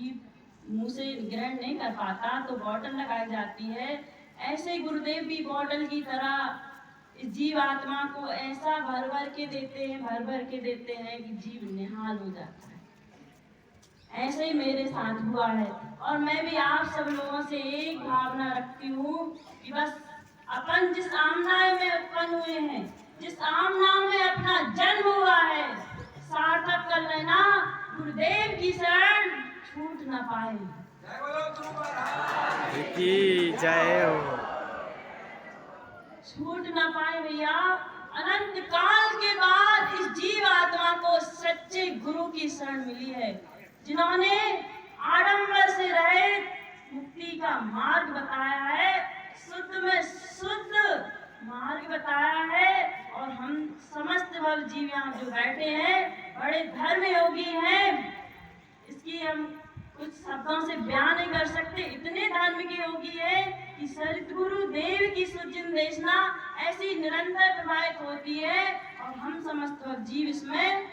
जीभ मुंह से ग्रहण नहीं कर पाता तो बॉटल लगाई जाती है। ऐसे गुरुदेव भी बॉटल की तरह इस जीव आत्मा को ऐसा भर भर के देते हैं कि जीव निहाल हो जाता है। ऐसे ही मेरे साथ हुआ है और मैं भी आप सब लोगों से एक भावना रखती हूँ कि बस अपन जिस आमनाय में उत्पन्न हुए हैं, जिस आमनाय में अपना जन्म हुआ है, सार्थक कर लेना, गुरुदेव की शरण छूट न पाए। जय हो। छूट न पाए भैया। अनंत काल के बाद इस जीव आत्मा को सच्चे गुरु की शरण मिली है, जिन्होंने आडंबर से रहित मुक्ति का मार्ग बताया है, शुद्ध में शुद्ध मार्ग बताया है। और हम समस्त भव जीव यहाँ जो बैठे हैं बड़े धर्म योगी हैं, इसकी हम कुछ शब्दों से बयान नहीं कर सकते। इतने धर्म के योगी है कि सदगुरु देव की सुजिन देशना ऐसी निरंतर प्रवाहित होती है और हम समस्त भव जीव इसमें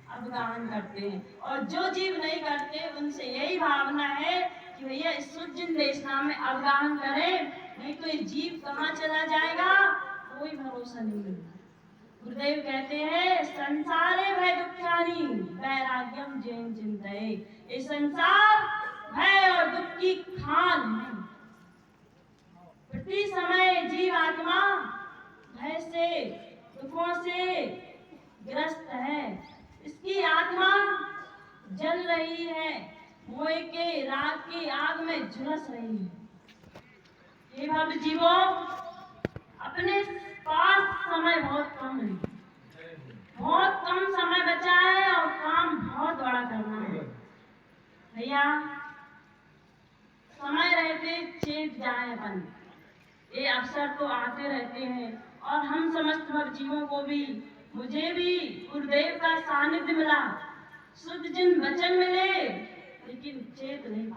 अवगाहन करते हैं। और जो जीव नहीं करते उनसे यही भावना है कि भैया इस सुजिन देशना में अवगाहन करें, नहीं तो ये जीव कहाँ चला जाएगा कोई भरोसा नहीं। गुरुदेव कहते हैं संसारे भय दुख्यानी वैराग्यम जैन चिंतये। ये संसार भय और दुख की खान है। प्रति समय जीव आत्मा भय से दुखों से ग्रस्त है। इसकी आत्मा जल रही है, मोह के राग की आग में झुलस रही है। हे भव जीवों, अपने पास समय बहुत कम है, बहुत कम समय बचा है और काम बहुत बड़ा करना है। भैया समय रहते चेत जाए अपन, ये अवसर तो आते रहते हैं और हम समस्त भव जीवों को भी, मुझे भी गुरुदेव का सानिध्य मिला, शुद्ध जिन वचन मिले, लेकिन चेत नहीं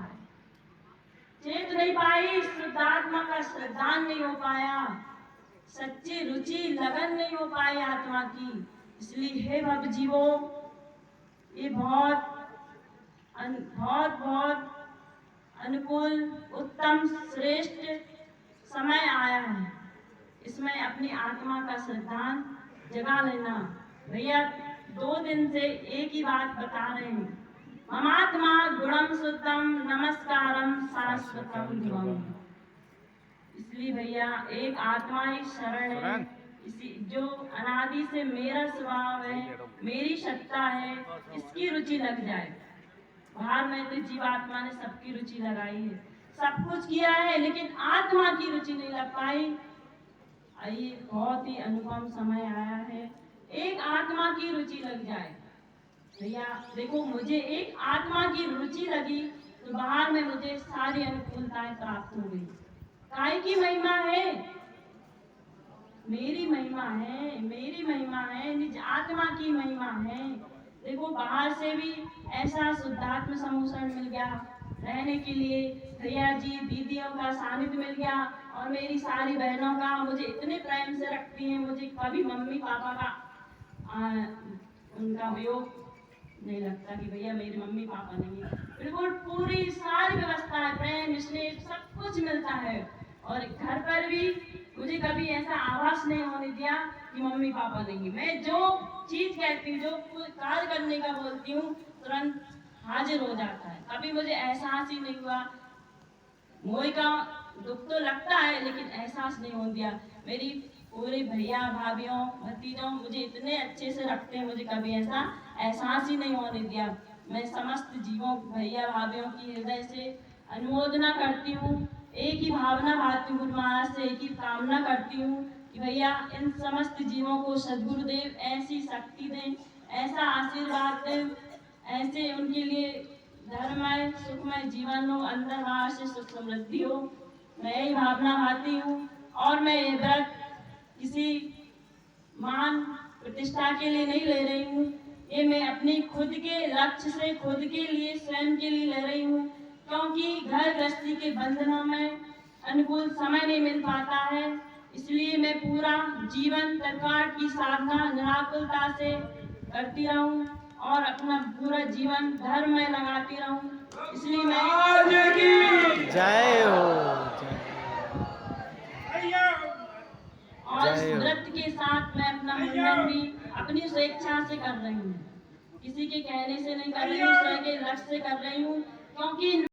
पाई, शुद्धात्मा का श्रद्धान नहीं हो पाया, सच्ची रुचि लगन नहीं हो पाई आत्मा की। इसलिए हे भव जीवो, ये बहुत अनुकूल उत्तम श्रेष्ठ समय आया है, इसमें अपनी आत्मा का श्रद्धान जगा लेना। भैया 2 दिन से एक ही बात बता रहे हैं, ममात्मा गुणम शुद्धम नमस्कारम शाश्वतम ध्रुवम। इसलिए भैया एक आत्मा ही शरण है, इसी जो अनादि से मेरा स्वभाव है, मेरी सत्ता है, इसकी रुचि लग जाए। बाहर में तो जीवात्मा ने सबकी रुचि लगाई है, सब कुछ किया है, लेकिन आत्मा की रुचि नहीं लग पाई। ये बहुत ही अनुपम समय आया है, एक आत्मा की रुचि लग जाए। भैया देखो, मुझे एक आत्मा की रुचि लगी तो बाहर में मुझे सारी अनुकूलताएं प्राप्त हो गई। काय की महिमा है? मेरी महिमा है, निज आत्मा की महिमा है। देखो बाहर से भी ऐसा शुद्धात्म समूषण मिल गया रहने के लिए, भैया जी दीदियों का सानिध्य मिल गया और मेरी सारी बहनों का मुझे इतने प्रेम से रखती हैं, मुझे कभी मम्मी पापा का उनका वियोग नहीं लगता कि भैया मेरे मम्मी पापा नहीं है। बिल्कुल पूरी सारी व्यवस्था है, प्रेम स्नेह सब कुछ मिलता है। और घर पर भी मुझे कभी ऐसा आभास नहीं होने दिया कि मम्मी पापा नहीं है। मैं जो चीज कहती हूँ, जो कार्य करने का बोलती हूँ, तुरंत हाजिर हो जाता है। कभी मुझे एहसास ही नहीं हुआ, मोह का दुख तो लगता है लेकिन एहसास नहीं हो दिया। मेरी पूरे भैया भाभियों भतीजों मुझे इतने अच्छे से रखते हैं, मुझे कभी ऐसा एहसास ही नहीं होने दिया। मैं समस्त जीवों भैया भाभियों की हृदय से अनुमोदना करती हूँ, एक ही भावना भाती गुरु महाराज से एक ही कामना करती हूँ कि भैया इन समस्त जीवों को सद्गुरुदेव ऐसी शक्ति दें, ऐसा आशीर्वाद दें, ऐसे उनके लिए धर्ममय सुखमय जीवन हो, अंदर बाहर से सुख समृद्धि हो। मैं यही भावना भाती हूँ और मैं ये व्रत किसी मान प्रतिष्ठा के लिए नहीं ले रही हूँ, ये मैं अपनी खुद के लक्ष्य से, खुद के लिए, स्वयं के लिए ले रही हूँ, क्योंकि घर गृहस्थी के बंधनों में अनुकूल समय नहीं मिल पाता है। इसलिए मैं पूरा जीवन तत्काल की साधना निराकुलता से करती रहूं और अपना पूरा जीवन धर्म में लगाती रहूं। इसलिए मैं जय हो। और इस जय हो। व्रत के साथ मैं अपना मुंडन भी अपनी स्वेच्छा से कर रही हूँ, किसी के कहने से नहीं कर रही हूँ, स्वयं के लक्ष्य से कर रही हूँ, क्योंकि